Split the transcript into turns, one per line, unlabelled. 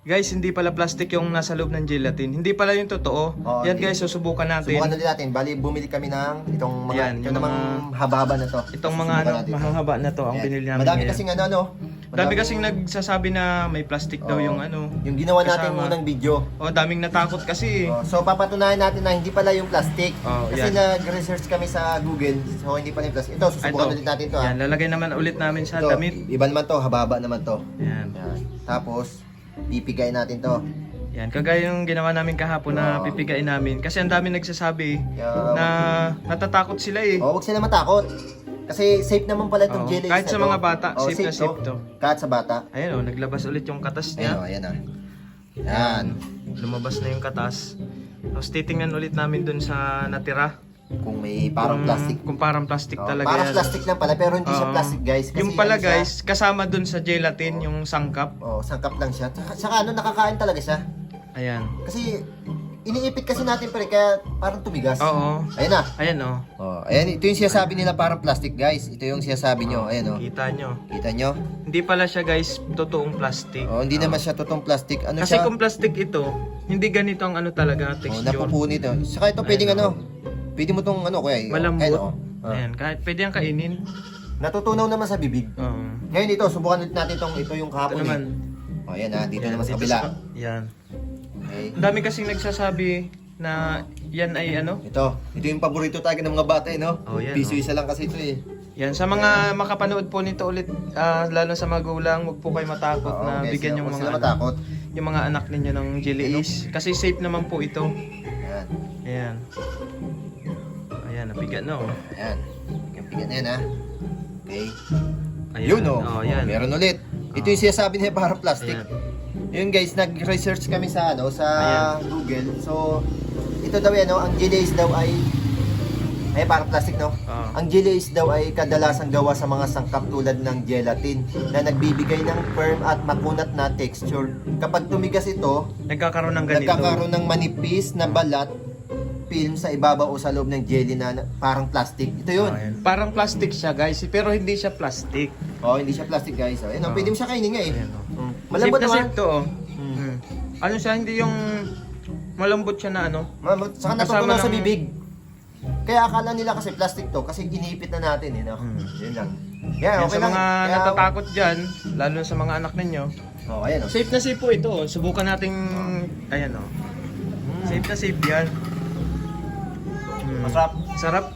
Guys, hindi pala plastic yung nasa loob ng gelatin. Hindi pala yung totoo.
Oo,
Yan
hindi.
guys, susubukan natin.
Subukan ulit natin. Bali, bumili kami ng itong mga,
Yan,
ito
yung
namang
mga-
haba-haba na to.
Itong mga
Susubukan
ano,
natin.
mahahaba na to ang
Ayan.
binili namin.
Madami
ngayon.
kasing ano.
Dami kasing nagsasabi na may plastic daw
Oo.
yung ano.
Yung ginawa natin
kasama.
unang video.
Oh, daming natakot kasi.
Oh, so papatunayan natin na hindi pala yung plastic.
Oh,
Kasi
yan.
nag-research kami sa Google. So hindi pala yung plastic. Ito, susubukan ulit natin to.
Yan, lalagay naman ulit namin sa
Ito,
damit.
iba naman to, haba-haba naman to.
Yan.
Yan. Tapos, pipigayin natin to.
Yan, kagaya yung ginawa namin kahapon na
Oo.
pipigain namin. Kasi ang dami nagsasabi
Kaya,
na natatakot sila eh.
huwag sila matakot. Kasi safe naman pala itong
Oo.
jelly.
Kahit sa mga bata, safe na safe to.
Kahit sa bata.
Ayan oh, naglabas ulit yung katas
Ayan
niya.
o, ayan o. Yan.
Lumabas na yung katas. Tapos titingnan ulit namin dun sa natira.
Kung may parang plastic.
Kung parang plastic
Oh,
talaga
parang
yan.
plastic lang pala, pero hindi siya
Oo.
plastic guys. Kasi
Yung pala
ano siya,
guys, kasama dun sa gelatin, yung sangkap.
oh, sangkap lang siya. Saka ano, nakakain talaga siya.
Ayan.
Kasi iniipit kasi natin pre, kaya parang tumigas.
Oo.
Ayan na.
Ayan oh.
Oh, ayan, ito yung sinasabi nila parang plastic guys. Ito yung sinasabi nyo. Ayan o.
Kita nyo.
Kita nyo?
Hindi pala siya guys, totoong plastic.
Oh, hindi naman siya totoong plastic. Ano
Kasi
siya?
kung plastic ito, hindi ganito ang ano talaga,
Oh,
texture.
napupunit oh. Saka ito pwedeng ano. Pwede mo tong ano kuya.
Malambot.
Ayan, oh. Ah.
Ayan, kahit pwede yung kainin.
Natutunaw naman sa bibig.
Oo.
Ngayon ito, subukan ulit natin ito yung
Ito
kahapon
naman.
eh. Oh, ayan ha, dito
Ayan,
naman sa
dito
kabila.
Yan.
Okay.
Ang dami kasing nagsasabi na yan ay ano.
Ito yung paborito talaga ng mga bata eh, no?
Oh, yan,
Piso
oh.
isa lang kasi ito eh.
Yan, sa mga makapanood po nito ulit, lalo sa magulang, huwag po kayo matakot
Oo,
na
guys,
bigyan yung
huwag
mga,
sila matakot.
yung mga anak ninyo ng Jelly Ace. Kasi safe naman po ito.
Ayan.
Ayan. Ayan, napiga na oh.
Ayan. Yung pigan na yan ha. Okay.
Ayan.
Yun oh.
Oh, yan.
Meron ulit. Ito yung sinasabi niya parang plastic.
Ayan.
Yun guys, nag-research kami sa ano sa
Ayan.
Google. So ito daw yan, no? Ang gelays daw ay parang plastic, no?
Oo.
Ang gelays daw ay kadalasang gawa sa mga sangkap tulad ng gelatin na nagbibigay ng firm at makunat na texture. Kapag tumigas ito,
Nagkakaroon ng ganito.
nagkakaroon ng manipis na balat film sa ibabaw o sa loob ng jelly na parang plastic. Ito yun.
Ayan. Parang plastic siya guys, pero hindi siya plastic.
Oh, hindi siya plastic guys. Oh, ayun,
Oo.
pwede mo siya kainin nga eh.
Ayan, oh.
Malambot
Safe na
naman.
safe to oh. Ano siya, hindi yung malambot siya na ano.
Saka
Kasama
natutunaw sa
ng-
bibig. Kaya akala nila kasi plastic to kasi iniipit na natin eh, no? Yun lang.
Yan,
okay
sa
lang.
mga
Kaya-
natatakot dyan, lalo sa mga anak ninyo,
Oh, ayan oh.
safe na safe po ito. Oh. Subukan nating, ayan oh. Safe na safe yan.
Masarap.
Sarap.